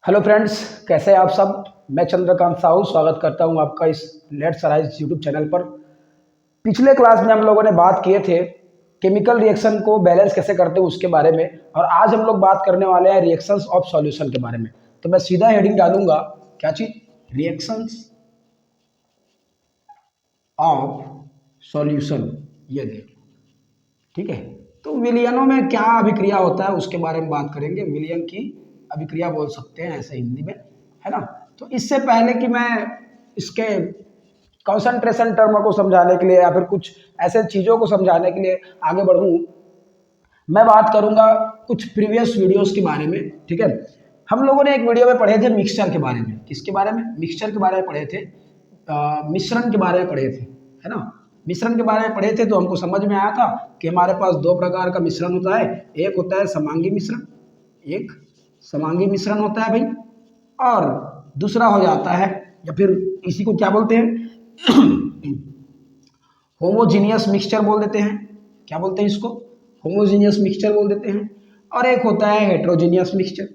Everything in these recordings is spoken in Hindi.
हेलो फ्रेंड्स, कैसे हैं आप सब। मैं चंद्रकांत साहू स्वागत करता हूं आपका इस लेट्स राइज यूट्यूब चैनल पर। पिछले क्लास में हम लोगों ने बात किए थे केमिकल रिएक्शन को बैलेंस कैसे करते हैं उसके बारे में, और आज हम लोग बात करने वाले हैं रिएक्शंस ऑफ सॉल्यूशन के बारे में। तो मैं सीधा हेडिंग डालूंगा, क्या चीज, रिएक्शंस ऑफ सॉल्यूशन। ये देखो, ठीक है। तो विलयनों में क्या अभिक्रिया होता है उसके बारे में बात करेंगे। विलयन की अभिक्रिया बोल सकते हैं ऐसे हिंदी में, है ना। तो इससे पहले कि मैं इसके कंसंट्रेशन टर्म को समझाने के लिए या फिर कुछ ऐसे चीज़ों को समझाने के लिए आगे बढ़ूँ, मैं बात करूंगा कुछ प्रीवियस वीडियोस के बारे में, ठीक है। हम लोगों ने एक वीडियो में पढ़े थे मिक्सचर के बारे में। किसके बारे में? मिक्सचर के बारे में पढ़े थे, मिश्रण के बारे में पढ़े थे, है ना। मिश्रण के बारे में पढ़े थे तो हमको समझ में आया था कि हमारे पास दो प्रकार का मिश्रण होता है। एक होता है समांगी मिश्रण, एक समांगी मिश्रण होता है भाई, और दूसरा हो जाता है, या फिर इसी को क्या बोलते हैं होमोजीनियस मिक्सचर बोल देते हैं। क्या बोलते हैं इसको? होमोजीनियस मिक्सचर बोल देते हैं। और एक होता है हेट्रोजीनियस मिक्सचर।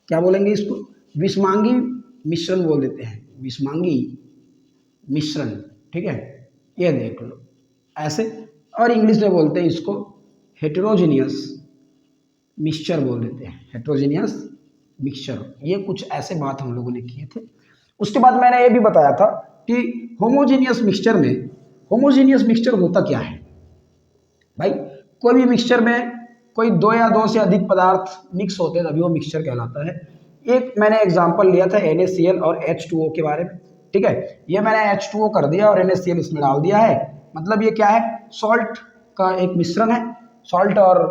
क्या बोलेंगे इसको? विषमांगी मिश्रण बोल देते हैं, विषमांगी मिश्रण, ठीक है। ये देख लो ऐसे। और इंग्लिश में बोलते हैं इसको हेटेरोजीनियस मिक्सचर बोल देते हैं, हेटेरोजीनियस मिक्सचर। ये कुछ ऐसे बात हम लोगों ने किए थे। उसके बाद मैंने ये भी बताया था कि होमोजीनियस मिक्सचर में, होमोजीनियस मिक्सचर होता क्या है भाई। कोई भी मिक्सचर में कोई दो या दो से अधिक पदार्थ मिक्स होते हैं तभी वो मिक्सचर कहलाता है। एक मैंने एग्जांपल लिया था NaCl और H2O के बारे में, ठीक है। ये मैंने H2O कर दिया और NaCl इसमें डाल दिया है। मतलब ये क्या है? सॉल्ट का एक मिश्रण है, सॉल्ट और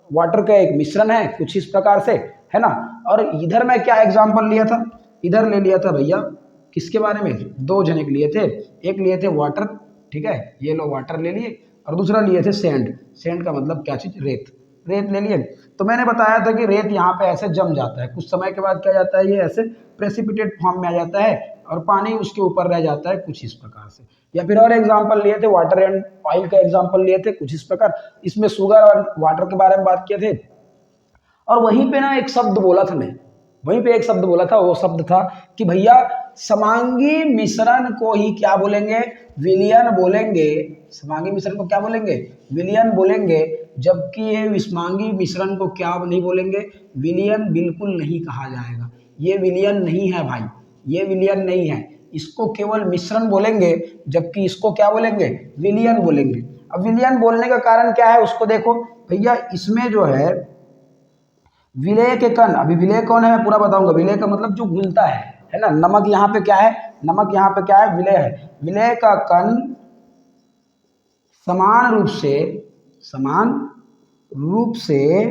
वाटर का एक मिश्रण है कुछ इस प्रकार से, है ना। और इधर मैं क्या एग्जाम्पल लिया था? इधर ले लिया था भैया किसके बारे में? दो जने के लिए थे। एक लिए थे वाटर, ठीक है, ये लो वाटर ले लिए, और दूसरा लिए थे सैंड। सैंड का मतलब क्या चीज? रेत। रेत ले लिए। तो मैंने बताया था कि रेत यहाँ पे ऐसे जम जाता है, कुछ समय के बाद क्या जाता है, ये ऐसे प्रेसिपिटेट फॉर्म में आ जाता है और पानी उसके ऊपर रह जाता है कुछ इस प्रकार से। या फिर और एग्जाम्पल लिए थे वाटर एंड ऑयल का एग्जाम्पल लिए थे कुछ इस प्रकार। इसमें शुगर और वाटर के बारे में बात किए थे। और वहीं पे ना एक शब्द बोला था मैं, वहीं पे एक शब्द बोला था, वो शब्द था कि भैया समांगी मिश्रण को ही क्या बोलेंगे? विलयन बोलेंगे। समांगी मिश्रण को क्या बोलेंगे? विलयन बोलेंगे। जबकि ये विषमांगी मिश्रण को क्या नहीं बोलेंगे? विलयन बिल्कुल नहीं कहा जाएगा। ये विलयन नहीं है भाई, ये विलयन नहीं है। इसको केवल मिश्रण बोलेंगे, जबकि इसको क्या बोलेंगे? विलयन बोलेंगे। अब विलयन बोलने का कारण क्या है उसको देखो भैया। इसमें जो है विलेय के कण, अभी विलेय कौन है मैं पूरा बताऊंगा। विलेय का मतलब जो घुलता है ना। नमक यहाँ पे क्या है? नमक यहाँ पे क्या है? विलेय है। विलेय का कण समान रूप से, समान रूप से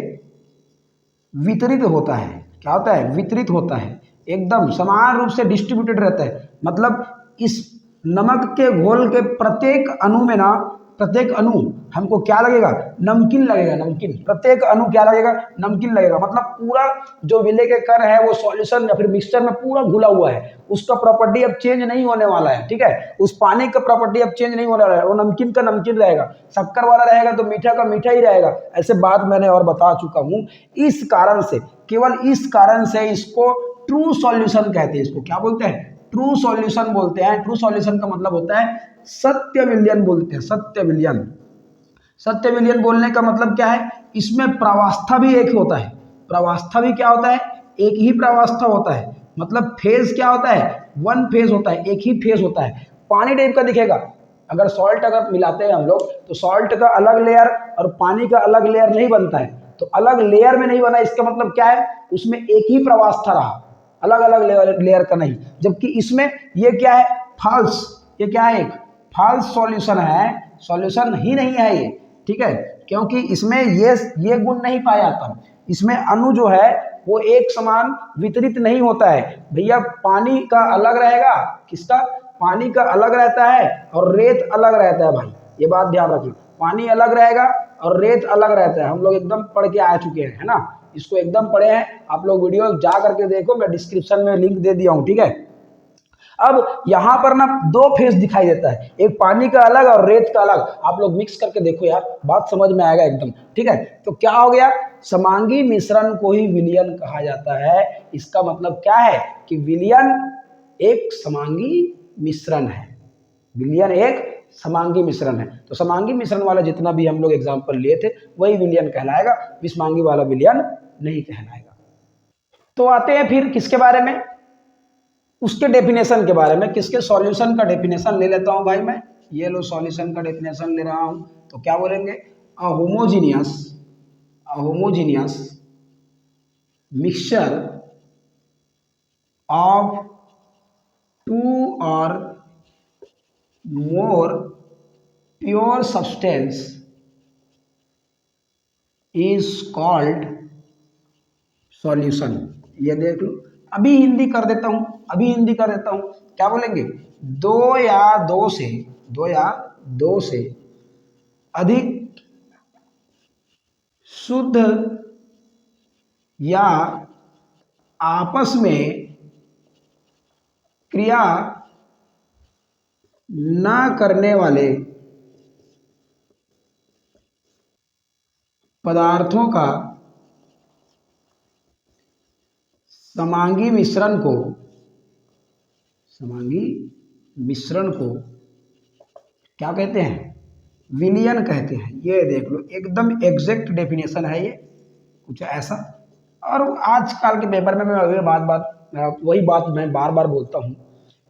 वितरित होता है। क्या होता है? वितरित होता है, एकदम समान रूप से डिस्ट्रीब्यूटेड रहता है। मतलब इस नमक के घोल के प्रत्येक अणु में ना, प्रत्येक अणु हमको क्या लगेगा? नमकीन लगेगा, नमकीन। प्रत्येक अणु क्या लगेगा? नमकीन लगेगा। मतलब पूरा जो विलेय के कण है वो सॉल्यूशन या फिर मिक्सचर में पूरा घुला हुआ है। उसका प्रॉपर्टी अब चेंज नहीं होने वाला है, ठीक है। उस पानी का प्रॉपर्टी अब चेंज नहीं होने वाला है। वो नमकीन का नमकीन रहेगा, शक्कर वाला रहेगा तो मीठा का मीठा ही रहेगा। ऐसे बात मैंने और बता चुका हूं। इस कारण से, केवल इस कारण से इसको ट्रू सॉल्यूशन कहते हैं। इसको क्या बोलते हैं? ट्रू सॉल्यूशन बोलते हैं। ट्रू सॉल्यूशन का मतलब होता है सत्य विलयन बोलते हैं, सत्य विलयन। सत्य विलयन बोलने का मतलब क्या है? इसमें प्रावस्था भी एक होता है। प्रावस्था भी क्या होता है? एक ही प्रावस्था होता है। मतलब फेज क्या होता है? वन फेज होता है, एक ही फेज होता है। पानी टाइप का दिखेगा। अगर सॉल्ट अगर मिलाते हैं हम लोग तो सॉल्ट का अलग लेयर और पानी का अलग लेयर नहीं बनता है। तो अलग लेयर में नहीं बना, इसका मतलब क्या है? उसमें एक ही प्रवास्था रहा, अलग अलग लेयर का नहीं। जबकि इसमें ये क्या है? फॉल्स। ये क्या है? एक फॉल्स सॉल्यूशन है, सॉल्यूशन ही नहीं है ये, ठीक है। क्योंकि इसमें ये गुण नहीं पाया जाता। इसमें अणु जो है वो एक समान वितरित नहीं होता है भैया। पानी का अलग रहेगा, किसका? पानी का अलग रहता है और रेत अलग रहता है भाई। ये बात ध्यान रखना, पानी अलग रहेगा और रेत अलग रहता है। हम लोग एकदम पढ़ के आ चुके हैं, है ना। इसको एकदम पढ़े हैं आप लोग। वीडियो जा करके देखो, मैं डिस्क्रिप्शन में लिंक दे दिया हूँ, ठीक है। अब यहाँ पर ना दो फेस दिखाई देता है, एक पानी का अलग और रेत का अलग। आप लोग मिक्स करके देखो यार, बात समझ में आएगा एकदम। ठीक है, तो क्या हो गया, समांगी मिश्रण को ही विलयन कहा जाता है। इसका मतलब क्या है कि विलयन एक समांगी मिश्रण है, विलयन एक समांगी मिश्रण है। तो समांगी मिश्रण वाला जितना भी हम लोग एग्जाम्पल लिए थे वही विलयन कहलाएगा, विषमांगी वाला विलयन नहीं कहलाएगा। तो आते हैं फिर किसके बारे में, उसके डेफिनेशन के बारे में। किसके, सॉल्यूशन का डेफिनेशन ले लेता हूं भाई मैं। ये लो सॉल्यूशन का डेफिनेशन ले रहा हूं। तो क्या बोलेंगे, a homogeneous mixture of two or more pure substance is called solution. ये देख लो, अभी हिंदी कर देता हूं, क्या बोलेंगे, दो या दो से अधिक शुद्ध या आपस में क्रिया न करने वाले पदार्थों का समांगी मिश्रण को क्या कहते हैं, विलयन कहते हैं। ये देख लो, एकदम एग्जैक्ट डेफिनेशन है ये, कुछ ऐसा। और आजकल के पेपर में मैं वही बात मैं बार बार बोलता हूँ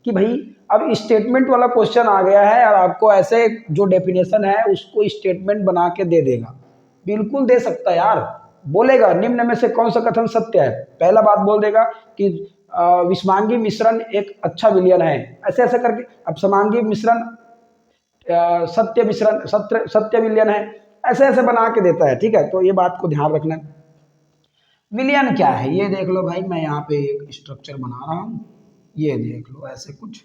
कि भाई अब स्टेटमेंट वाला क्वेश्चन आ गया है और आपको ऐसे जो डेफिनेशन है उसको स्टेटमेंट बना के दे देगा। बिल्कुल दे सकता है यार, बोलेगा निम्न में से कौन सा कथन सत्य है, पहला बात बोल देगा कि विषमांगी मिश्रण एक अच्छा विलयन है, ऐसे ऐसे करके। अब समांगी मिश्रण सत्य विलयन है, ऐसे ऐसे बना के देता है। ठीक है, तो ये बात को ध्यान रखना। विलयन क्या है ये देख लो भाई, मैं यहाँ पे एक स्ट्रक्चर बना रहा हूँ, ये देख लो ऐसे कुछ।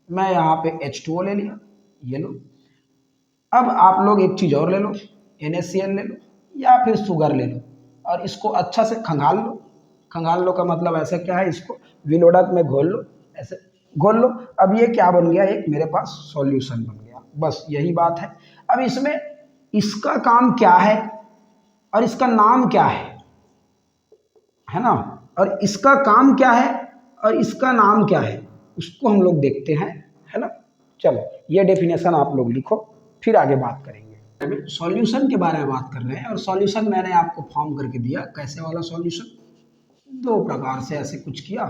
मैं यहाँ पे H2O ले लिया, ये लो। अब आप लोग एक चीज़ और ले लो, NaCl ले लो या फिर शुगर ले लो और इसको अच्छा से खंगाल लो। खंगाल लो का मतलब ऐसा क्या है, इसको विलोडक में घोल लो, ऐसे घोल लो। अब ये क्या बन गया, एक मेरे पास सॉल्यूशन बन गया, बस यही बात है। अब इसमें इसका काम क्या है और इसका नाम क्या है ना, और इसका काम क्या है और इसका नाम क्या है, उसको हम लोग देखते हैं, है ना। चलो ये डेफिनेशन आप लोग लिखो, फिर आगे बात करेंगे। सॉल्यूशन के बारे में बात कर रहे हैं और सॉल्यूशन मैंने आपको फॉर्म करके दिया, कैसे वाला सॉल्यूशन, दो प्रकार से ऐसे कुछ किया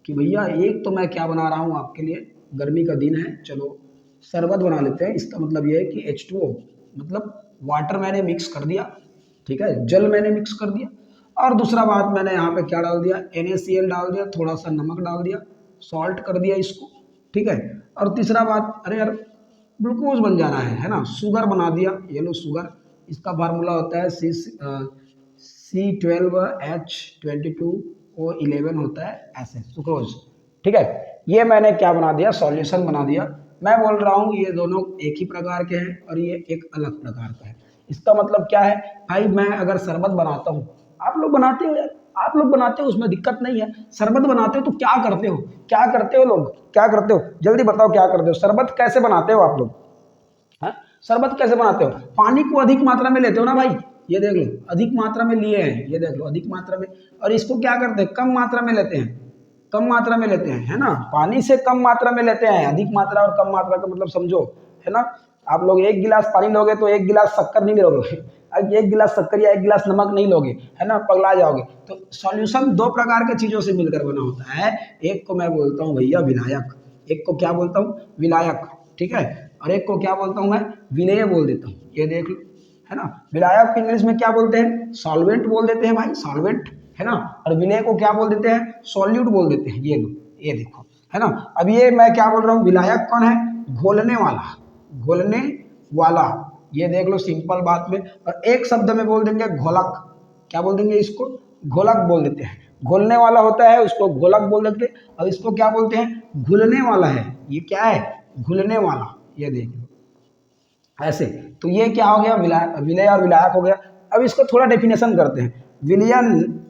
कि भैया एक तो मैं क्या बना रहा हूँ आपके लिए, गर्मी का दिन है, चलो शरबत बना लेते हैं। इसका मतलब ये है कि H2O मतलब वाटर मैंने मिक्स कर दिया, ठीक है, जल मैंने मिक्स कर दिया। और दूसरा बात मैंने यहाँ पे क्या डाल दिया, NaCl डाल दिया, थोड़ा सा नमक डाल दिया, सॉल्ट कर दिया इसको, ठीक है। और तीसरा बात, अरे यार ग्लूकोज बन जाना है ना, शुगर बना दिया, ये लो शुगर। इसका फार्मूला होता है C12H22O11 होता है ऐसे, सुक्रोज। ठीक है, ये मैंने क्या बना दिया, सॉल्यूशन बना दिया। मैं बोल रहा हूँ ये दोनों एक ही प्रकार के हैं और ये एक अलग प्रकार का है। इसका मतलब क्या है भाई, मैं अगर शरबत बनाता हूँ, आप लोग बनाते हो यार, आप लोग बनाते हो, उसमें दिक्कत नहीं है। शरबत बनाते हो तो क्या करते हो, लोग क्या करते हो, जल्दी बताओ क्या करते हो, शरबत कैसे बनाते हो आप लोग, हाँ? शरबत कैसे बनाते हो, पानी को अधिक मात्रा में लेते हो ना भाई, ये देख लो अधिक मात्रा में लिए हैं, ये देख लो अधिक मात्रा में। और इसको क्या करते हैं, कम मात्रा में लेते हैं, है ना, पानी से कम मात्रा में लेते हैं। अधिक मात्रा और कम मात्रा का मतलब समझो, है ना। आप लोग एक गिलास पानी लोगे तो एक गिलास शक्कर नहीं लोगे, एक गिलास शक्कर या एक गिलास नमक नहीं लोगे, है ना, पगला जाओगे। तो सॉल्यूशन दो प्रकार के चीजों से मिलकर बना होता है, एक को मैं बोलता हूँ भैया विलायक, एक को क्या बोलता हूँ, विलायक, ठीक है, और एक को क्या बोलता हूँ मैं, विलेय बोल देता हूँ, ये देख लो, है ना। विलायक इंग्लिश में क्या बोलते हैं, सॉल्वेंट बोल देते हैं भाई, सॉल्वेंट, है ना। और विलेय को क्या बोल देते हैं, सॉल्यूट बोल देते हैं, ये लो, ये देखो, है ना। अब ये मैं क्या बोल रहा हूँ, विलायक कौन है, घोलने वाला, ये देख लो सिंपल बात में। और एक शब्द में बोल देंगे घोलक, क्या बोल देंगे इसको, घोलक बोल देते हैं। घोलने वाला होता है उसको घोलक बोल देते हैं, और इसको क्या बोलते हैं, घुलने वाला है, ये क्या है, घुलने वाला, ये देख लो ऐसे। तो ये क्या हो गया, विलय और विलायक हो गया। अब इसको थोड़ा डेफिनेशन करते हैं। विलयन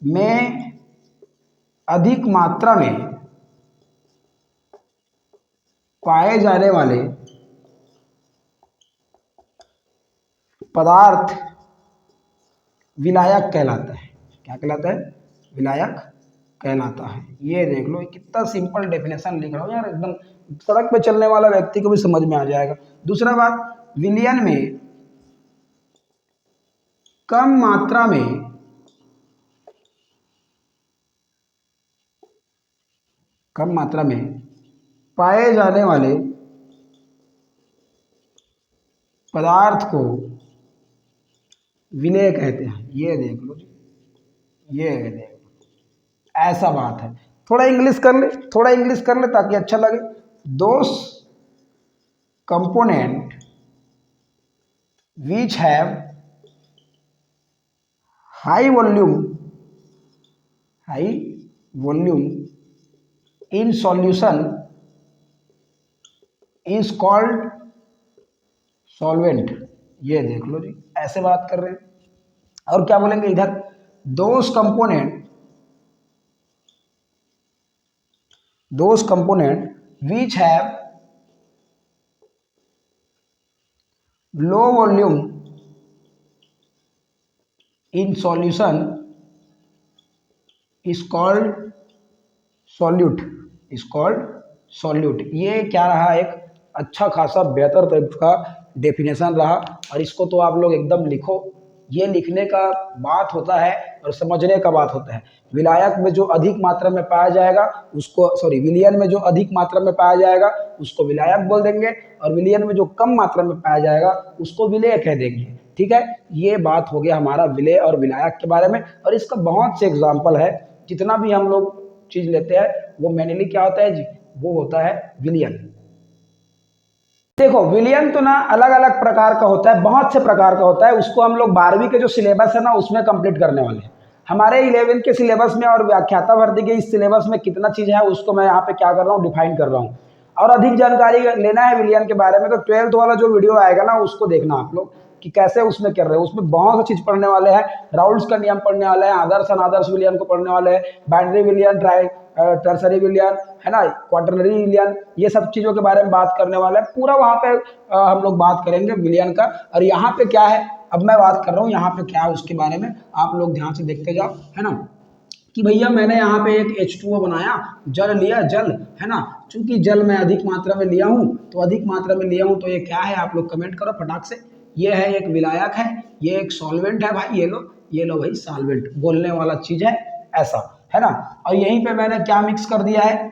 में अधिक मात्रा में पाए जाने वाले पदार्थ विलायक कहलाता है। क्या कहलाता है? विलायक कहलाता है। ये देख लो, कितना सिंपल डेफिनेशन लिख रहा हूँ यार, एकदम सड़क पे चलने वाला व्यक्ति को भी समझ में आ जाएगा। दूसरा बात, विलयन में कम मात्रा में पाए जाने वाले पदार्थ को विलेय कहते हैं। ये देख लो जी, ये देख लो, ऐसा बात है। थोड़ा इंग्लिश कर ले, थोड़ा इंग्लिश कर ले ताकि अच्छा लगे। Those component which have high volume in solution is called solvent. ये देख लो जी, ऐसे बात कर रहे हैं। और क्या बोलेंगे इधर? Those component which have low volume in solution is called solute. ये क्या रहा? एक अच्छा खासा बेहतर टाइप का डेफिनेशन रहा। और इसको तो आप लोग एकदम लिखो। ये लिखने का बात होता है और समझने का बात होता है। विलायक में जो अधिक मात्रा में पाया जाएगा उसको, विलयन में जो अधिक मात्रा में पाया जाएगा उसको विलायक बोल देंगे, और विलयन में जो कम मात्रा में पाया जाएगा उसको विलेय कह देंगे। ठीक है, ये बात हो गया हमारा विलेय और विलायक के बारे में। और इसका बहुत से एग्जाम्पल है। जितना भी हम लोग चीज लेते हैं वो मेनली क्या होता है जी? वो होता है विलयन। देखो, विलयन तो ना अलग अलग प्रकार का होता है, बहुत से प्रकार का होता है। उसको हम लोग 12वीं के जो सिलेबस है ना उसमें कंप्लीट करने वाले हैं। हमारे 11th के सिलेबस में और व्याख्याता भर्ती के इस सिलेबस में कितना चीज है उसको मैं यहाँ पे क्या कर रहा हूँ? डिफाइन कर रहा हूँ। और अधिक जानकारी लेना है विलयन के बारे में तो 12th वाला जो वीडियो आएगा ना उसको देखना आप लोग कि कैसे उसमें कर रहे हो। उसमें बहुत सी चीज पढ़ने वाले हैं। राउल्स का नियम पढ़ने वाले हैं, आदर्श अनादर्श विलयन को पढ़ने वाले हैं, बाइनरी विलयन, टर्सरी विलयन, है ना, क्वाटरनरी विलयन, ये सब चीजों के बारे में बात करने वाले हैं। पूरा वहां पे हम लोग बात करेंगे विलयन का। और यहाँ पे क्या है, अब मैं बात कर रहा हूँ यहाँ पे क्या है उसके बारे में, आप लोग ध्यान से देखते जाओ, है ना। कि भैया मैंने यहाँ पे एक H2O बनाया, जल लिया, जल, है ना। चूंकि जल मैं अधिक मात्रा में लिया हूँ तो अधिक मात्रा में लिया हूँ तो ये क्या है? आप लोग कमेंट करो फटाक से। ये है एक विलायक है, ये एक सॉल्वेंट है भाई। ये लो भाई, सॉल्वेंट बोलने वाला चीज है, ऐसा, है ना। और यहीं पे मैंने क्या मिक्स कर दिया है?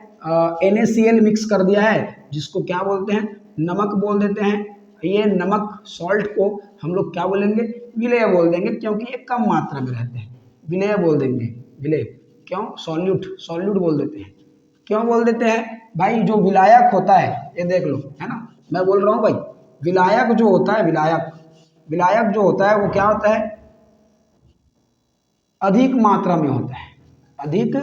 NaCl मिक्स कर दिया है, जिसको क्या बोलते हैं? नमक बोल देते हैं। ये नमक सॉल्ट को हम लोग क्या बोलेंगे? विलेय बोल देंगे, क्योंकि ये कम मात्रा में रहते हैं। विलेय बोल देंगे, विलेय। क्यों? सॉल्यूट बोल देते हैं। क्यों बोल देते हैं भाई? जो विलायक होता है, ये देख लो, है ना, मैं बोल रहा हूँ भाई, विलायक जो होता है, विलायक जो होता है वो क्या होता है? अधिक मात्रा में होता है। अधिक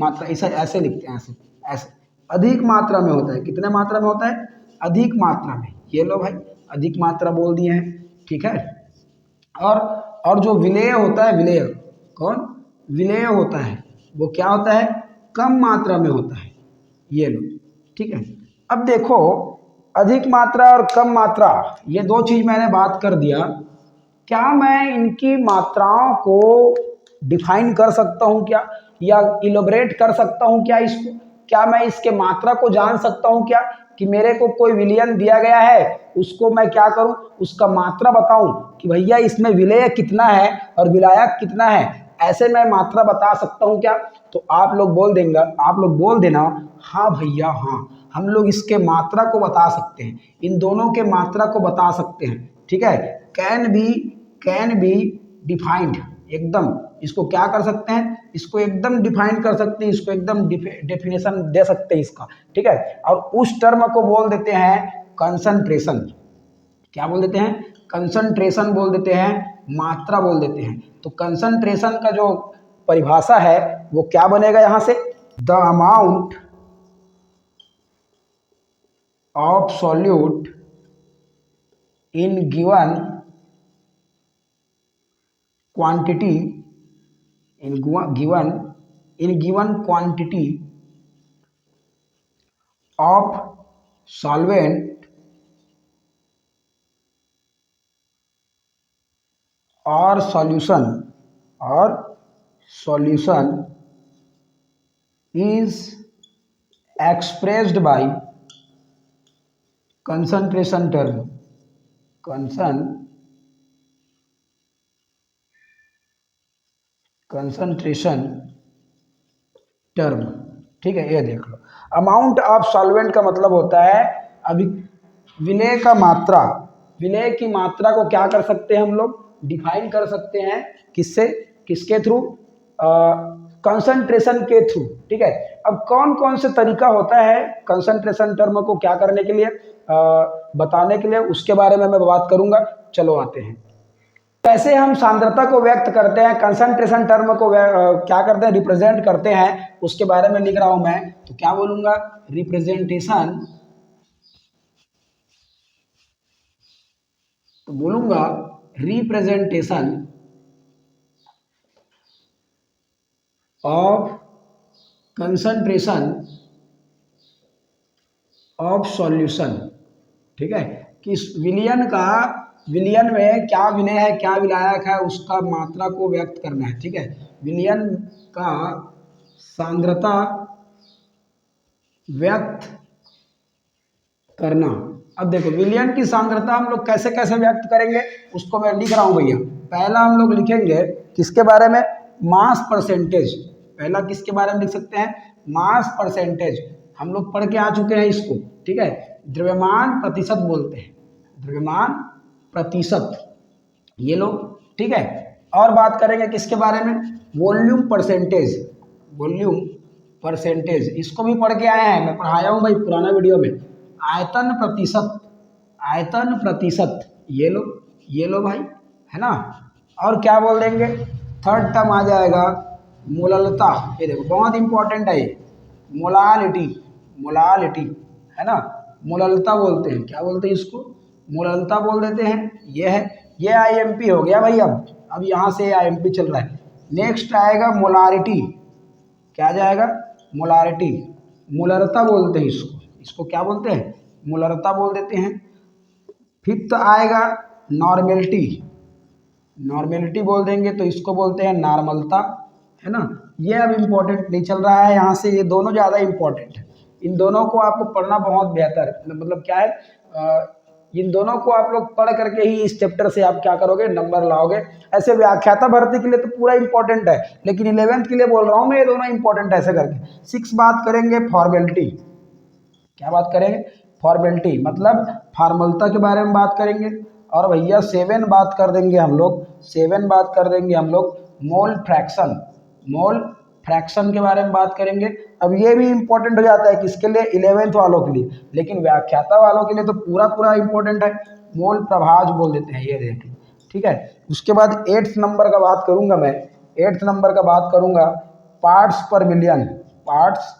मात्रा, ऐसा ऐसे लिखते हैं, ऐसे ऐसे, अधिक मात्रा में होता है। कितने मात्रा में होता है? अधिक मात्रा में। ये लो भाई, अधिक मात्रा बोल दिए हैं, ठीक है। और जो विलेय होता है, विलेय, कौन? विलेय होता है, वो क्या होता है? कम मात्रा में होता है। ये लो, ठीक है। अब देखो, अधिक मात्रा और कम मात्रा, ये दो चीज मैंने बात कर दिया। क्या मैं इनकी मात्राओं को डिफाइन कर सकता हूं क्या, या इलोबरेट कर सकता हूं क्या इसको? क्या मैं इसके मात्रा को जान सकता हूं क्या? कि मेरे को कोई विलयन दिया गया है, उसको मैं क्या करूं? उसका मात्रा बताऊं कि भैया इसमें विलेय कितना है और विलायक कितना है, ऐसे मैं मात्रा बता सकता हूं क्या? तो आप लोग बोल देंगे, आप लोग बोल देना, हाँ भैया हाँ, हम लोग इसके मात्रा को बता सकते हैं, इन दोनों के मात्रा को बता सकते हैं। ठीक है, कैन बी डिफाइंड, एकदम इसको क्या कर सकते हैं? इसको एकदम डिफाइन कर सकते हैं, इसको एकदम डेफिनेशन दे सकते हैं इसका। ठीक है, और उस टर्म को बोल देते हैं कंसंट्रेशन। क्या बोल देते हैं? कंसंट्रेशन बोल देते हैं, मात्रा बोल देते हैं। तो कंसंट्रेशन का जो परिभाषा है वो क्या बनेगा यहां से? The amount of solute in given quantity, in given quantity of solvent और solution is expressed by concentration term concentration term। ठीक है, ये देख लो। अमाउंट ऑफ सॉल्वेंट का मतलब होता है अभी विलय का मात्रा, विलय की मात्रा को क्या कर सकते हैं हम लोग, डिफाइन कर सकते हैं किससे, किसके थ्रू, कंसंट्रेशन के थ्रू। ठीक है, अब कौन कौन से तरीका होता है कंसंट्रेशन टर्म को क्या करने के लिए, बताने के लिए, उसके बारे में मैं बात करूंगा। चलो आते हैं, कैसे हम सांद्रता को व्यक्त करते हैं, कंसंट्रेशन टर्म को क्या करते हैं, रिप्रेजेंट करते हैं, उसके बारे में लिख रहा हूं मैं। तो क्या बोलूंगा, रिप्रेजेंटेशन, तो बोलूंगा representation of concentration of solution. ठीक है, कि विलयन का, विलयन में क्या विलय है, क्या विलायक है, उसका मात्रा को व्यक्त करना है। ठीक है, विलयन का सांद्रता व्यक्त करना। अब देखो विलयन की सांद्रता हम लोग कैसे कैसे व्यक्त करेंगे, उसको मैं लिख रहा हूं भैया। पहला हम लोग लिखेंगे किसके बारे में, मास परसेंटेज। पहला किसके बारे में लिख सकते हैं, मास परसेंटेज। हम लोग पढ़ के आ चुके हैं इसको। ठीक है, द्रव्यमान प्रतिशत बोलते हैं, द्रव्यमान प्रतिशत, ये लो। ठीक है, और बात करेंगे किसके बारे में, वॉल्यूम परसेंटेज, वॉल्यूम परसेंटेज, इसको भी पढ़ के आए हैं, मैं पढ़ाया हूँ भाई पुराना वीडियो में। आयतन प्रतिशत, आयतन प्रतिशत, ये लो भाई, है ना। और क्या बोल देंगे, थर्ड टर्म आ जाएगा मोललता। ये देखो बहुत इंपॉर्टेंट है ये, मोलालिटी, मोलालिटी, है ना, मोललता बोलते हैं। क्या बोलते हैं इसको, मोललता बोल देते हैं। ये है, ये आईएमपी हो गया भाई। अब यहाँ से आईएमपी चल रहा है। नेक्स्ट आएगा मोलारिटी, क्या जाएगा, मोलारिटी, मोलरता बोलते हैं इसको, इसको क्या बोलते हैं, मोलरता बोल देते हैं। फिफ्थ आएगा नॉर्मेलिटी, नॉर्मेलिटी बोल देंगे तो इसको बोलते हैं नॉर्मलता, है ना। ये अब इम्पोर्टेंट नहीं चल रहा है यहाँ से, ये दोनों ज़्यादा इम्पोर्टेंट है। इन दोनों को आपको पढ़ना बहुत बेहतर है, मतलब क्या है, इन दोनों को आप लोग पढ़ करके ही इस चैप्टर से आप क्या करोगे, नंबर लाओगे। ऐसे व्याख्याता भर्ती के लिए तो पूरा इंपॉर्टेंट है, लेकिन 11th के लिए बोल रहा हूँ मैं, ये दोनों इंपॉर्टेंट है ऐसे करके। 6 बात करेंगे फॉर्मेलिटी, क्या बात करेंगे, फॉर्मेलिटी मतलब फॉर्मलता के बारे में बात करेंगे। और भैया 7 बात कर देंगे हम लोग, 7 बात कर देंगे हम लोग मोल फ्रैक्शन, मोल फ्रैक्शन के बारे में बात करेंगे। अब ये भी इंपॉर्टेंट हो जाता है किसके लिए, 11th वालों के लिए, लेकिन व्याख्याता वालों के लिए तो पूरा पूरा इंपॉर्टेंट है। मोल प्रभाज बोल देते हैं, ये देख लो। ठीक है, उसके बाद 8th नंबर का बात करूंगा मैं, 8th नंबर का बात करूंगा पार्ट्स पर मिलियन, पार्ट्स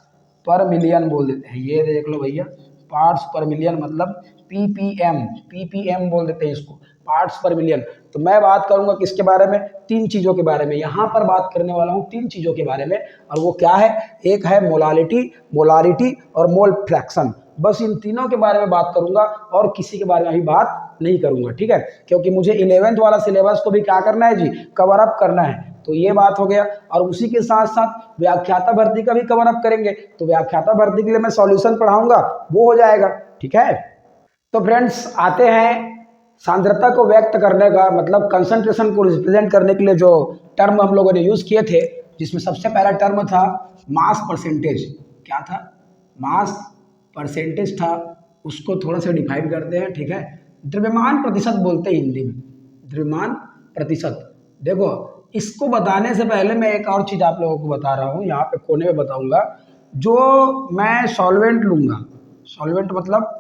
पर मिलियन बोल देते हैं। ये देख लो भैया, पार्ट्स पर मिलियन मतलब पीपीएम, पीपीएम बोल देते हैं इसको, पार्ट्स पर मिलियन। तो मैं बात करूंगा किसके बारे में, 3 चीज़ों के बारे में। यहाँ पर बात करने वाला हूँ 3 चीज़ों के बारे में, और वो क्या है, एक है मोलालिटी, मोलारिटी और मोल फ्रैक्शन। बस इन तीनों के बारे में बात करूंगा, और किसी के बारे में अभी बात नहीं करूंगा। ठीक है, क्योंकि मुझे 11th वाला सिलेबस को भी क्या करना है जी, कवर अप करना है। तो ये बात हो गया, और उसी के साथ साथ व्याख्याता भर्ती का भी कवर अप करेंगे। तो व्याख्याता भर्ती के लिए मैं सॉल्यूशन पढ़ाऊंगा, वो हो जाएगा। ठीक है, तो फ्रेंड्स आते हैं सांद्रता को व्यक्त करने का मतलब कंसंट्रेशन को रिप्रेजेंट करने के लिए जो टर्म हम लोगों ने यूज़ किए थे, जिसमें सबसे पहला टर्म था मास परसेंटेज। क्या था, मास परसेंटेज था, उसको थोड़ा सा डिफाइन करते हैं। ठीक है, द्रव्यमान प्रतिशत बोलते हैं हिंदी में, द्रव्यमान प्रतिशत। देखो इसको बताने से पहले मैं एक और चीज़ आप लोगों को बता रहा हूँ, यहाँ पे कोने में बताऊँगा। जो मैं सॉल्वेंट लूँगा, सॉल्वेंट मतलब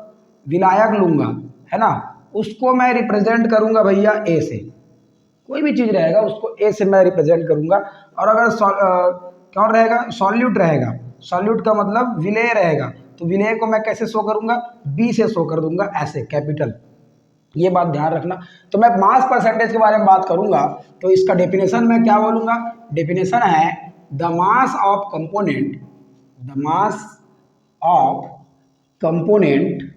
विलायक लूँगा, है ना, उसको मैं रिप्रेजेंट करूँगा भैया ए से। कोई भी चीज़ रहेगा उसको ए से मैं रिप्रेजेंट करूँगा। और अगर कौन रहेगा, सॉल्यूट रहेगा, सॉल्यूट का मतलब विलेय रहेगा, तो विलेय को मैं कैसे शो करूँगा, बी से शो कर दूंगा, ऐसे कैपिटल। ये बात ध्यान रखना। तो मैं मास परसेंटेज के बारे में बात करूंगा, तो इसका डेफिनेशन मैं क्या बोलूँगा, डेफिनेशन है the mass of component, the mass of component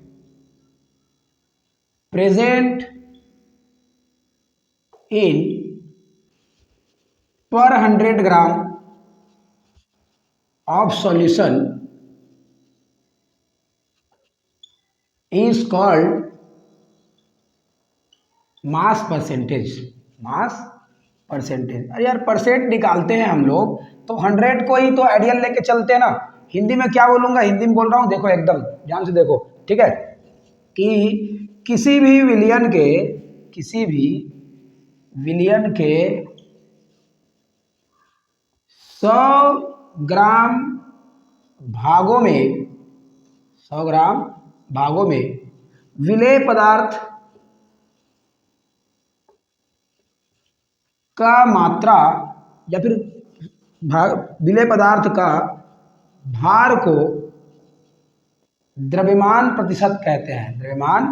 present in per 100 gram of solution is called mass percentage. Mass percentage, अरे यार परसेंट निकालते हैं हम लोग तो 100 को ही तो आइडियल लेके चलते हैं ना। हिंदी में क्या बोलूंगा, हिंदी में बोल रहा हूँ, देखो एकदम ध्यान से देखो, ठीक है, कि किसी भी विलियन के 100 ग्राम भागों में 100 ग्राम भागों में विलेय पदार्थ का मात्रा या फिर विलेय पदार्थ का भार को द्रव्यमान प्रतिशत कहते हैं। द्रव्यमान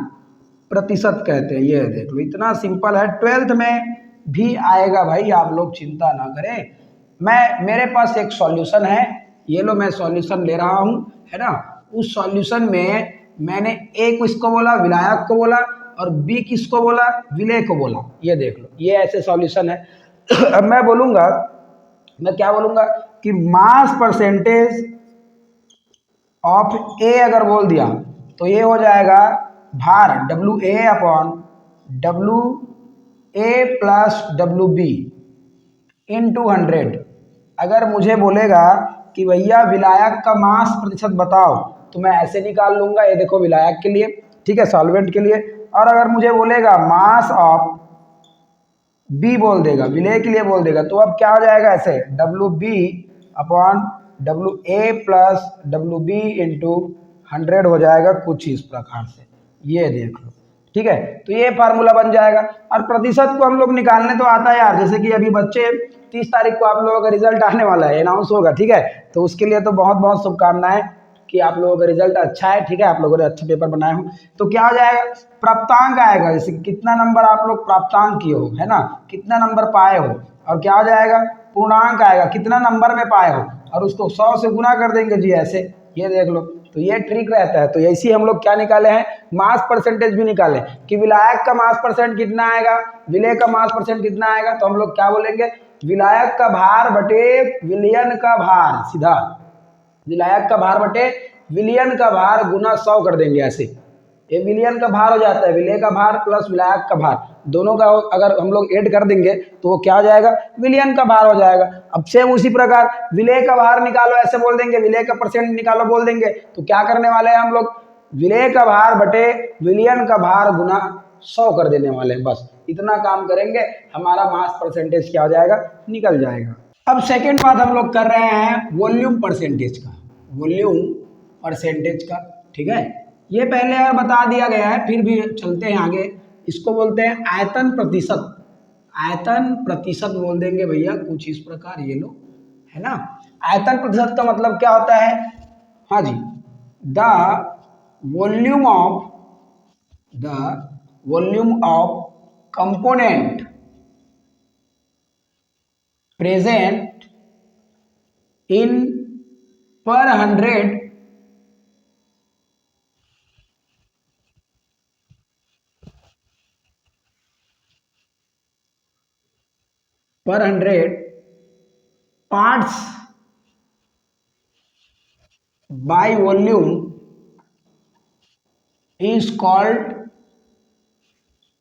प्रतिशत कहते हैं। ये देख लो, इतना सिंपल है, 12th में भी आएगा भाई, आप लोग चिंता ना करें। मेरे पास एक सॉल्यूशन है, ये लो मैं सॉल्यूशन ले रहा हूँ, है ना। उस सॉल्यूशन में मैंने ए को इसको बोला, विलायक को बोला, और बी किसको बोला, विलेय को बोला। ये देख लो, ये ऐसे सॉल्यूशन है। अब मैं क्या बोलूँगा कि मास परसेंटेज ऑफ ए अगर बोल दिया तो ये हो जाएगा भार WA upon WA plus WB into 100। अगर मुझे बोलेगा कि भैया विलायक का मास प्रतिशत बताओ तो मैं ऐसे निकाल लूँगा, ये देखो विलायक के लिए, ठीक है, सॉल्वेंट के लिए। और अगर मुझे बोलेगा मास ऑफ बी बोल देगा, विलेय के लिए बोल देगा, तो अब क्या हो जाएगा, ऐसे WB upon WA plus WB into 100 हो जाएगा कुछ इस प्रकार से। ये देख लो, ठीक है, तो ये फार्मूला बन जाएगा। और प्रतिशत को हम लोग निकालने तो आता है यार, जैसे कि अभी बच्चे 30 तारीख को आप लोगों का रिजल्ट आने वाला है, अनाउंस होगा, ठीक है, तो उसके लिए तो बहुत बहुत शुभकामनाएं कि आप लोगों का रिजल्ट अच्छा है, ठीक है, आप लोगों ने अच्छे पेपर बनाए हो। तो क्या हो जाएगा, प्राप्तांक आएगा, जैसे कितना नंबर आप लोग प्राप्तांक किए हो, है ना, कितना नंबर पाए हो, और क्या हो जाएगा पूर्णांक आएगा, कितना नंबर में पाए हो, और उसको 100 से गुना कर देंगे जी, ऐसे। ये देख लो, तो ये ट्रिक रहता है। तो ऐसी हम लोग क्या निकाले हैं, मास परसेंटेज भी निकाले कि विलायक का मास परसेंट कितना आएगा, विलेय का मास परसेंट कितना आएगा, तो हम लोग क्या बोलेंगे, विलायक का भार बटे विलयन का भार, सीधा विलायक का भार बटे विलयन का भार गुना 100 कर देंगे ऐसे। ये विलयन का भार हो जाता है, विलेय का भार प्लस विलायक का भार, दोनों का अगर हम लोग ऐड कर देंगे तो वो क्या हो जाएगा, विलयन का भार हो जाएगा। अब सेम उसी प्रकार विलेय का भार निकालो, ऐसे बोल देंगे, विलेय का परसेंट निकालो बोल देंगे, तो क्या करने वाले हैं हम लोग, विलेय का भार बटे विलयन का भार गुना 100 कर देने वाले हैं। बस इतना काम करेंगे, हमारा मास परसेंटेज क्या हो जाएगा, निकल जाएगा। अब सेकेंड बात हम लोग कर रहे हैं वॉल्यूम परसेंटेज का, वॉल्यूम परसेंटेज का, ठीक है। ये पहले यार बता दिया गया है, फिर भी चलते हैं आगे। इसको बोलते हैं आयतन प्रतिशत। आयतन प्रतिशत बोल देंगे भैया कुछ इस प्रकार, ये लो, है ना। आयतन प्रतिशत का मतलब क्या होता है, हाँ जी, the volume of component present in per 100 parts by volume is called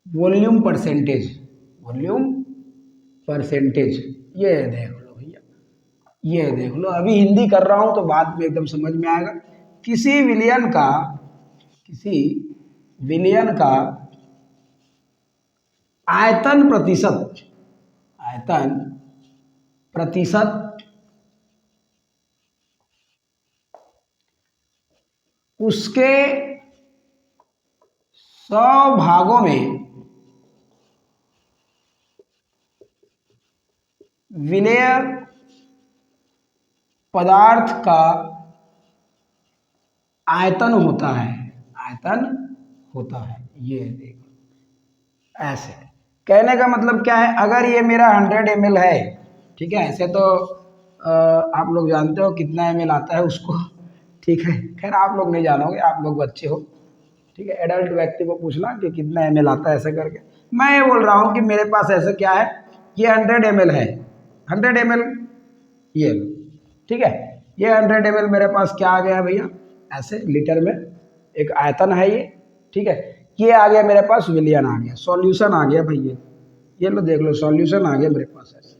volume percentage. Volume percentage, ये देख लो भैया, ये देख लो, अभी हिंदी कर रहा हूं तो बाद में एकदम समझ में आएगा। किसी विलयन का आयतन प्रतिशत उसके 100 भागों में विलेय पदार्थ का आयतन होता है, आयतन होता है। ये देखो, ऐसे कहने का मतलब क्या है, अगर ये मेरा 100 ml है, ठीक है, ऐसे तो आप लोग जानते हो कितना ml आता है उसको, ठीक है, खैर आप लोग नहीं जानोगे, आप लोग बच्चे हो, ठीक है, एडल्ट व्यक्ति को पूछना कि कितना ml आता है ऐसे करके। मैं ये बोल रहा हूँ कि मेरे पास ऐसे क्या है, ये 100 ml है, 100 ml ये लो, ठीक है, ये 100 ml मेरे पास क्या आ गया भैया, ऐसे लीटर में एक आयतन है ये, ठीक है, ये आ गया मेरे पास विलियन आ गया, सॉल्यूशन आ गया भैया, ये लो देख लो सॉल्यूशन आ गया मेरे पास ऐसे।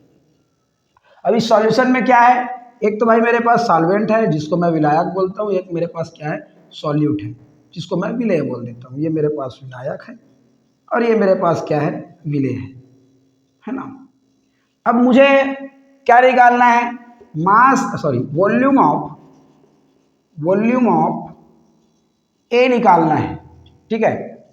अब इस सॉल्यूशन में क्या है, एक तो भाई मेरे पास सॉल्वेंट है जिसको मैं विलायक बोलता हूँ, एक मेरे पास क्या है सॉल्यूट है जिसको मैं विलेय बोल देता हूँ। ये मेरे पास विलायक है और ये मेरे पास क्या है विलेय है ना। अब मुझे क्या निकालना है, वॉल्यूम ऑफ ए निकालना है, ठीक है,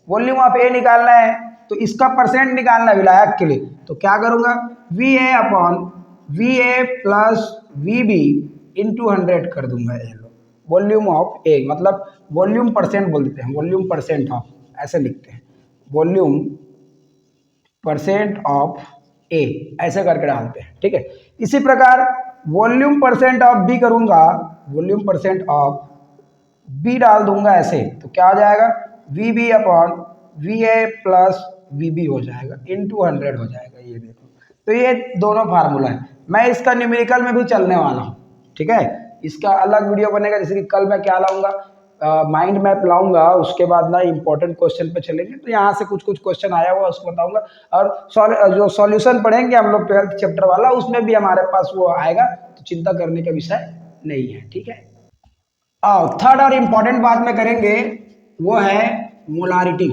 वॉल्यूम ऑफ ए निकालना है तो इसका परसेंट निकालना है विलायक के लिए, तो क्या करूँगा V A upon V A plus V B into 100 कर दूंगा। ये लो वॉल्यूम ऑफ ए, मतलब वॉल्यूम परसेंट बोल देते हैं, वॉल्यूम परसेंट ऑफ ऐसे लिखते हैं, वॉल्यूम परसेंट ऑफ ए ऐसे करके डालते हैं, ठीक है। इसी प्रकार वॉल्यूम परसेंट ऑफ बी करूँगा, वॉल्यूम परसेंट ऑफ बी डाल दूंगा ऐसे, तो क्या हो जाएगा V B upon V A plus V B हो जाएगा इंटू 100 हो जाएगा। ये देखो, तो ये दोनों फार्मूला है। मैं इसका न्यूमेरिकल में भी चलने वाला हूँ, ठीक है, इसका अलग वीडियो बनेगा, जैसे कि कल मैं क्या लाऊंगा, माइंड मैप लाऊंगा, उसके बाद ना इंपॉर्टेंट क्वेश्चन पे चलेंगे, तो यहाँ से कुछ कुछ क्वेश्चन आया हुआ उसको बताऊंगा, और जो सॉल्यूशन पढ़ेंगे हम लोग 12th चैप्टर वाला, उसमें भी हमारे पास वो आएगा, तो चिंता करने का विषय नहीं है, ठीक है। थर्ड और इम्पॉर्टेंट बात में करेंगे वो है मोलारिटी।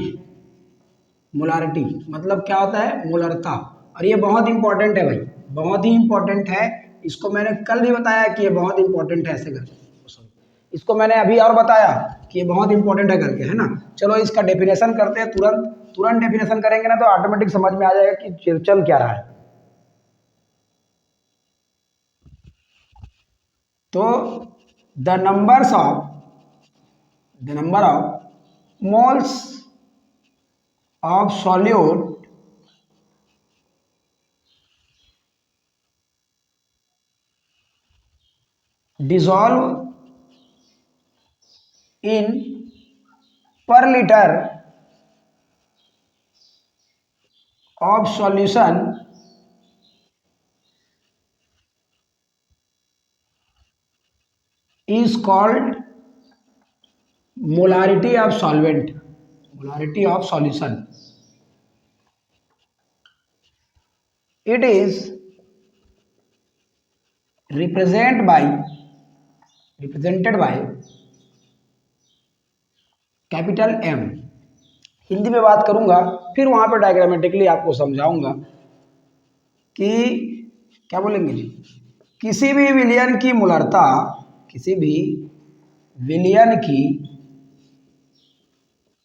मोलारिटी मतलब क्या होता है, मोलरता, और ये बहुत इंपॉर्टेंट है भाई, बहुत ही इंपॉर्टेंट है। इसको मैंने कल भी बताया कि ये बहुत इंपॉर्टेंट है ऐसे करके, इसको मैंने अभी और बताया कि ये बहुत इंपॉर्टेंट है करके, है ना। चलो इसका डेफिनेशन करते हैं, तुरंत डेफिनेशन करेंगे ना तो ऑटोमेटिक समझ में आ जाएगा कि चल क्या रहा है। तो the number of moles of solute dissolve in per liter of solution is called molarity of solvent, molarity of solution. It is represented by capital M। Hindi में बात करूंगा, फिर वहां पे डायग्रामेटिकली आपको समझाऊंगा कि क्या बोलेंगे जी, किसी भी विलयन की मोलरता, किसी भी विलयन की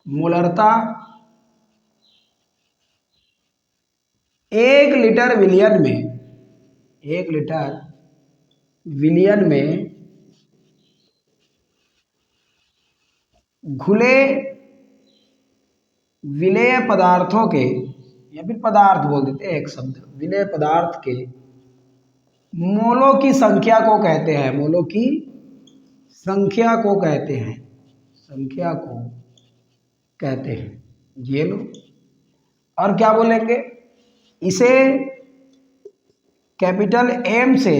मोलरता 1 लीटर विलयन में, 1 लीटर विलयन में घुले विलेय पदार्थों के, या फिर पदार्थ बोल देते हैं एक शब्द, विलेय पदार्थ के मोलों की संख्या को कहते हैं, मोलों की संख्या को कहते हैं, संख्या को कहते हैं। ये लो, और क्या बोलेंगे, इसे कैपिटल M से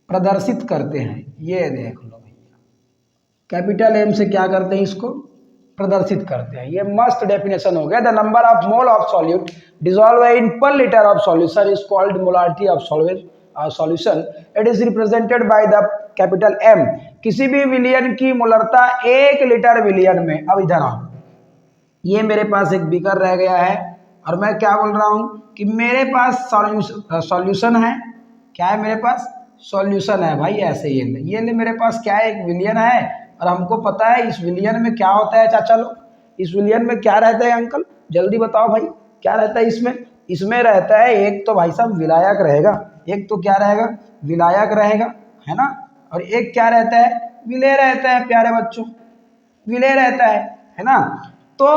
प्रदर्शित करते हैं। ये देख लो भैया, कैपिटल M से क्या करते हैं, इसको प्रदर्शित करते हैं। ये मस्त डेफिनेशन हो गया। The number of mole of solute dissolve in per litre of solution is called molarity of solution. It is represented by the capital M। किसी भी विलयन की मोलरता 1 लीटर विलयन में, अब इधर आओ, ये मेरे पास एक बीकर रह गया है, और मैं क्या बोल रहा हूँ कि मेरे पास सॉल्यूशन है। क्या है मेरे पास, सॉल्यूशन है भाई, ऐसे ये ले मेरे पास क्या है, एक विलयन है, और हमको पता है इस विलयन में क्या होता है। चाचा लोग, इस विलयन में क्या रहता है, अंकल जल्दी बताओ भाई, क्या रहता है इसमें। इसमें रहता है एक तो भाई साहब विलायक रहेगा, एक तो क्या रहेगा, विलायक रहेगा, है ना, और एक क्या रहता है, विलेय रहता है प्यारे बच्चों, विलेय रहता है ना। तो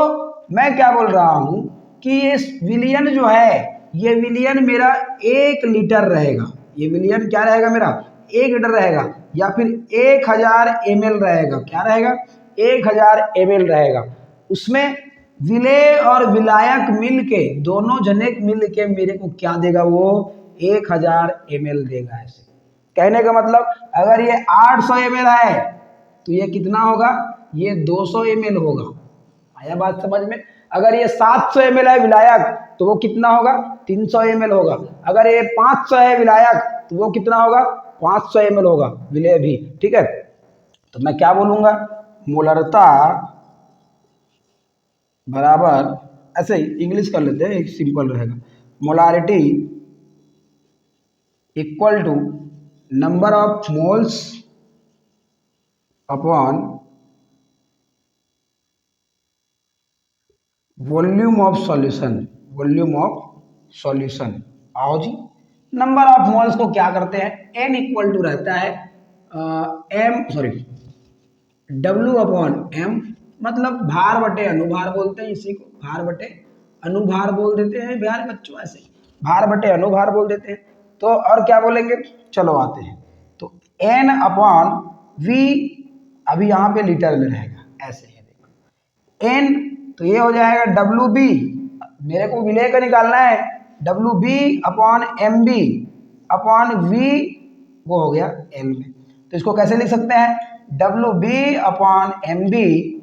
मैं क्या बोल रहा हूँ कि ये विलयन जो है, ये विलयन मेरा 1 लीटर रहेगा। ये विलयन क्या रहेगा मेरा, 1 लीटर रहेगा, या फिर 1000 ml रहेगा। क्या रहेगा, 1000 ml रहेगा। उसमें विलेय और विलायक मिल के, दोनों जने मिल के मेरे को क्या देगा, वो 1000 ml देगा। ऐसे कहने का मतलब अगर ये 800 ml है तो ये कितना होगा, ये 200 ml होगा। आया बात समझ में? अगर ये 700 ml है विलायक तो वो कितना होगा, 300 ml होगा। अगर ये 500 है विलायक तो वो कितना होगा, 500 ml होगा विलेय भी। ठीक है, तो मैं क्या बोलूंगा, मोलरता बराबर, ऐसे ही इंग्लिश कर लेते हैं, एक सिंपल रहेगा, molarity equal to number of moles upon volume of solution, volume of solution. आओ जी, नंबर ऑफ मोल्स को क्या करते हैं, n इक्वल टू रहता है W अपॉन m, मतलब भार बटे अनुभार बोलते हैं इसी को, भार बटे अनुभार बोल देते हैं प्यारे बच्चों, ऐसे भार बटे अनुभार बोल देते हैं। तो और क्या बोलेंगे, चलो आते हैं, तो n अपॉन v, अभी यहाँ पे लीटर में रहेगा, ऐसे है देखो n, तो ये हो जाएगा डब्ल्यू बी, मेरे को विलेय का निकालना है, W B upon M B upon V, वो हो गया एल में। तो इसको कैसे लिख सकते हैं, W B upon M B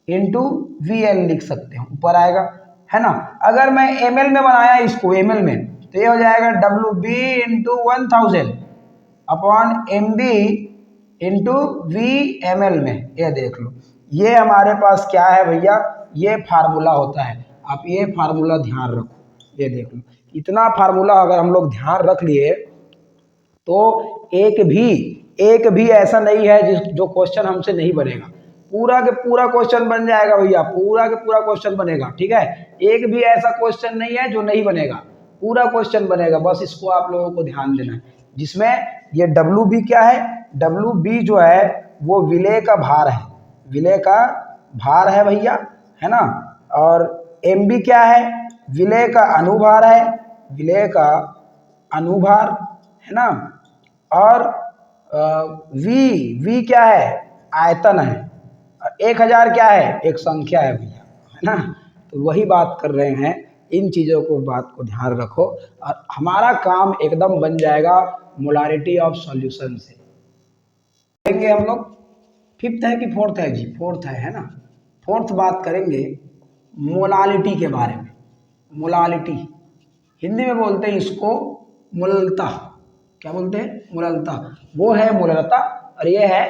into V L लिख सकते हैं, ऊपर आएगा, है ना। अगर मैं एम एल में बनाया इसको, एम एल में, तो ये हो जाएगा W B into 1000 upon M B into V M L में। ये देख लो, ये हमारे पास क्या है भैया, ये फार्मूला होता है। आप ये फार्मूला ध्यान रखो, ये देख लो, इतना फार्मूला अगर हम लोग ध्यान रख लिए तो एक भी ऐसा नहीं है जो क्वेश्चन हमसे नहीं बनेगा, पूरा के पूरा क्वेश्चन बन जाएगा भैया, पूरा के पूरा क्वेश्चन बनेगा। ठीक है, एक भी ऐसा क्वेश्चन नहीं है जो नहीं बनेगा, पूरा क्वेश्चन बनेगा, बस इसको आप लोगों को ध्यान देना है। जिसमें ये डब्ल्यू बी क्या है, डब्ल्यू बी जो है वो विलेय का भार है, विलेय का भार है भैया, है ना। और एम बी क्या है, विलेय का अनुभार है, विलेय का अनुभार, है ना। और वी क्या है, आयतन है। 1000 क्या है, एक संख्या है भैया, है ना। तो वही बात कर रहे हैं, इन चीज़ों को, बात को ध्यान रखो और हमारा काम एकदम बन जाएगा मोलारिटी ऑफ सॉल्यूशन से। करेंगे हम लोग, फिफ्थ है कि फोर्थ है जी, फोर्थ है ना। फोर्थ बात करेंगे मोलालिटी के बारे में। मोलालिटी हिंदी में बोलते हैं इसको मोललता, क्या बोलते हैं, मोललता। वो है मोललता और ये है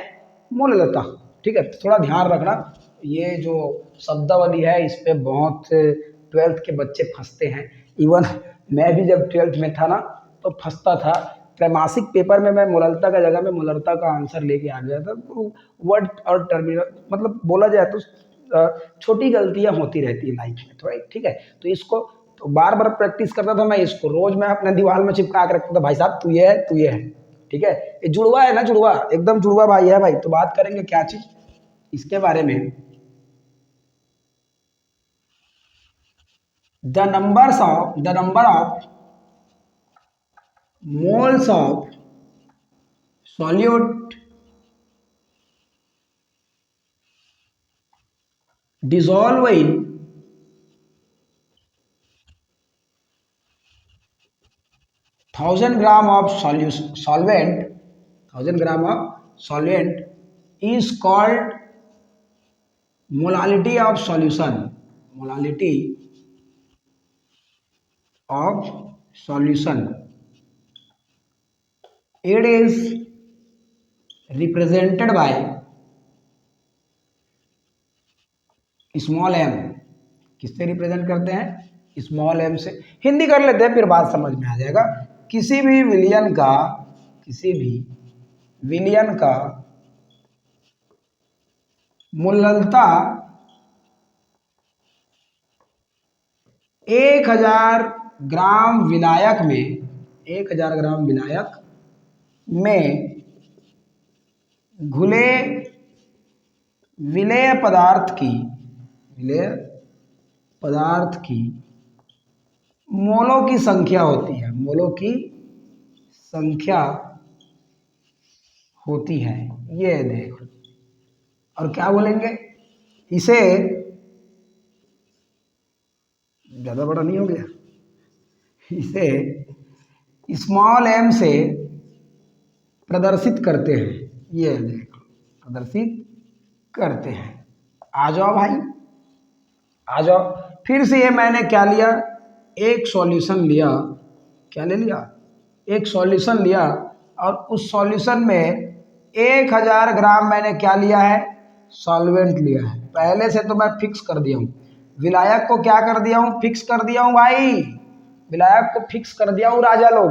मोललता। ठीक है, थोड़ा ध्यान रखना, ये जो शब्दावली है इस पे बहुत 12th के बच्चे फंसते हैं। इवन मैं भी जब 12th में था ना तो फंसता था, त्रैमासिक पेपर में मैं मोललता का जगह में मोलरता का आंसर लेके आ गया था। तो वर्ड और टर्मिनल, मतलब बोला जाए तो छोटी गलतियां होती रहती है लाइफ में थोड़ा, ठीक है। तो इसको तो बार बार प्रैक्टिस करता था मैं, इसको रोज मैं अपने दीवार में चिपका के रखता था, भाई साहब तू ये है, तू ये है। ठीक है, ये जुड़वा है ना, जुड़वा, एकदम जुड़वा भाई है भाई। तो बात करेंगे क्या चीज, इसके बारे में, the number of moles of solute dissolve in 1000 gram of solvent, 1000 gram of solvent is called molality of solution, molality of solution. It is represented by small M. किससे रिप्रेजेंट करते हैं, स्मॉल एम से। हिंदी कर लेते हैं फिर बात समझ में आ जाएगा। किसी भी विलियन का मोललता 1000 ग्राम विलायक में, 1000 ग्राम विलायक में घुले विलेय पदार्थ की मोलों की संख्या होती है, मोलों की संख्या होती है। ये देखो, और क्या बोलेंगे, इसे ज़्यादा बड़ा नहीं हो गया, इसे स्मॉल एम से प्रदर्शित करते हैं। ये देखो प्रदर्शित करते हैं। आ जाओ भाई, आ जाओ। फिर से ये मैंने क्या लिया, एक सॉल्यूशन लिया, क्या ले लिया, एक सॉल्यूशन लिया, और उस सॉल्यूशन में 1000 ग्राम मैंने क्या लिया है, सॉल्वेंट लिया है। पहले से तो मैं फिक्स कर दिया हूँ, विलायक को क्या कर दिया हूँ, फिक्स कर दिया हूँ भाई, विलायक को फिक्स कर दिया हूँ राजा लोग।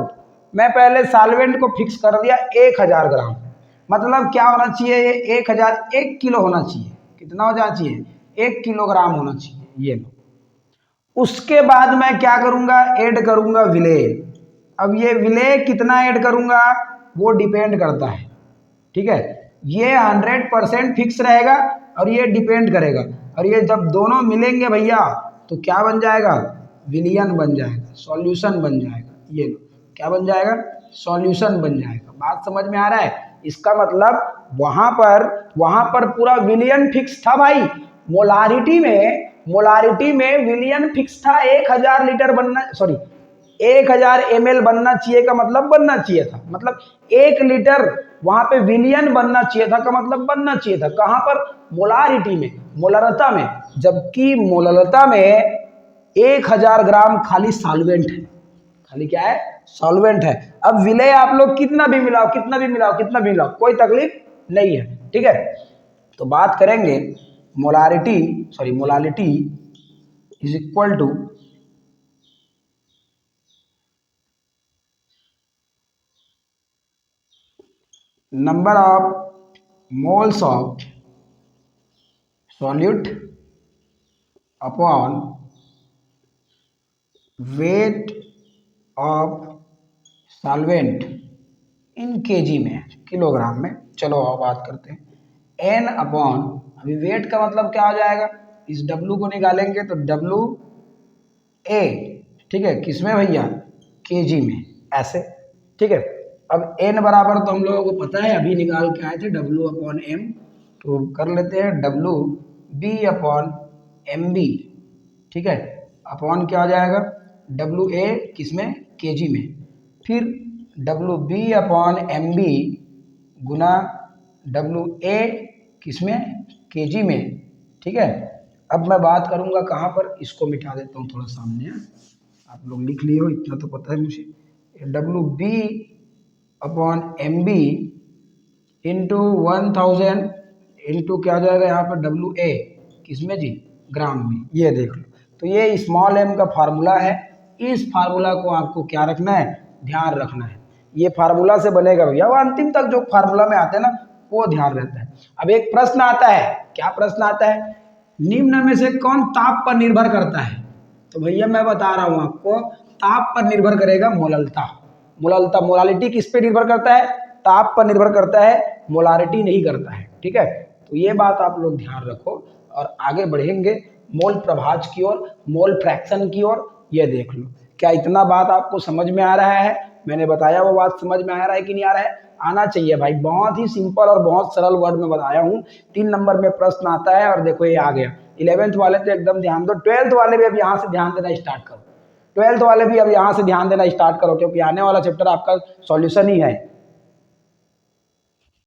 मैं पहले सॉल्वेंट को फिक्स कर दिया 1000 ग्राम, मतलब क्या होना चाहिए, ये 1000 1 किलो होना चाहिए। कितना हो जाना चाहिए, 1 किलोग्राम होना चाहिए। ये लो, उसके बाद मैं क्या करूंगा, ऐड करूंगा विलेय। अब ये विलेय कितना ऐड करूंगा वो डिपेंड करता है, ठीक है। ये 100% फिक्स रहेगा और ये डिपेंड करेगा, और ये जब दोनों मिलेंगे भैया तो क्या बन जाएगा, विलियन बन जाएगा, सॉल्यूशन बन जाएगा। ये लो, क्या बन जाएगा, सॉल्यूशन बन जाएगा। बात समझ में आ रहा है, इसका मतलब वहां पर पूरा विलियन फिक्स था भाई, मोलारिटी में विलियन फिक्स था। 1000 लीटर बनना, सॉरी 1000 ml बनना चाहिए का मतलब बनना चाहिए था, मतलब 1 लीटर वहां पे विलियन बनना चाहिए था का मतलब बनना चाहिए था। कहां पर, मोलारिटी में, मोलरता में। जबकि मोलरता में 1000 ग्राम खाली सॉल्वेंट है, खाली क्या है, सॉल्वेंट है। अब विलेय आप लोग कितना भी मिलाओ, कितना भी मिलाओ, कितना भी मिलाओ, कोई तकलीफ नहीं है, ठीक है। तो बात करेंगे molality is equal to number of moles of solute upon weight of solvent in KG में, किलोग्राम में। चलो अब बात करते हैं एन अपॉन, अभी वेट का मतलब क्या हो जाएगा, इस डब्लू को निकालेंगे तो डब्लू ए, ठीक है, किसमें भैया, केजी में, ऐसे, ठीक है। अब एन बराबर तो हम लोगों को पता है, अभी निकाल के आए थे, डब्लू अपॉन एम, तो कर लेते हैं W B upon M B, ठीक है। अपॉन क्या हो जाएगा, डब्लू ए किसमें, केजी में, फिर W B upon M B गुना डब्लू ए किसमें, केजी में, ठीक है। अब मैं बात करूंगा कहाँ पर, इसको मिटा देता हूँ थोड़ा सामने, आप लोग लिख लिए हो, इतना तो पता है मुझे। W B upon M B into 1000 into क्या हो जाएगा यहाँ पर, डब्लू ए किसमें जी, ग्राम में। ये देख लो, तो ये स्मॉल एम का फार्मूला है। इस फार्मूला को आपको क्या रखना है, ध्यान रखना है। ये फार्मूला से बनेगा भैया, वो अंतिम तक जो फार्मूला में आते हैं ना वो ध्यान रहता है। अब एक प्रश्न आता है, क्या प्रश्न आता है, निम्न में से कौन ताप पर निर्भर करता है। तो भैया मैं बता रहा हूं आपको, ताप पर निर्भर करेगा मोललता। मोलालिटी किस पे निर्भर करता है, ताप पर निर्भर करता है, मोलारिटी नहीं करता है, ठीक है। तो ये बात आप लोग ध्यान रखो और आगे बढ़ेंगे मोल प्रभाज की ओर, मोल फ्रैक्शन की ओर। ये देख लो, क्या इतना बात आपको समझ में आ रहा है, मैंने बताया वो बात समझ में आ रहा है कि नहीं आ रहा है, आना चाहिए भाई। बहुत ही सिंपल और बहुत सरल वर्ड में बताया हूँ। 3 नंबर में प्रश्न आता है और देखो ये आ गया। 11th वाले तो एकदम ध्यान दो, 12th वाले भी अब यहाँ से ध्यान देना स्टार्ट करो, 12th वाले भी अब यहाँ से ध्यान देना स्टार्ट करो, क्योंकि आने वाला चैप्टर आपका सॉल्यूशन ही है।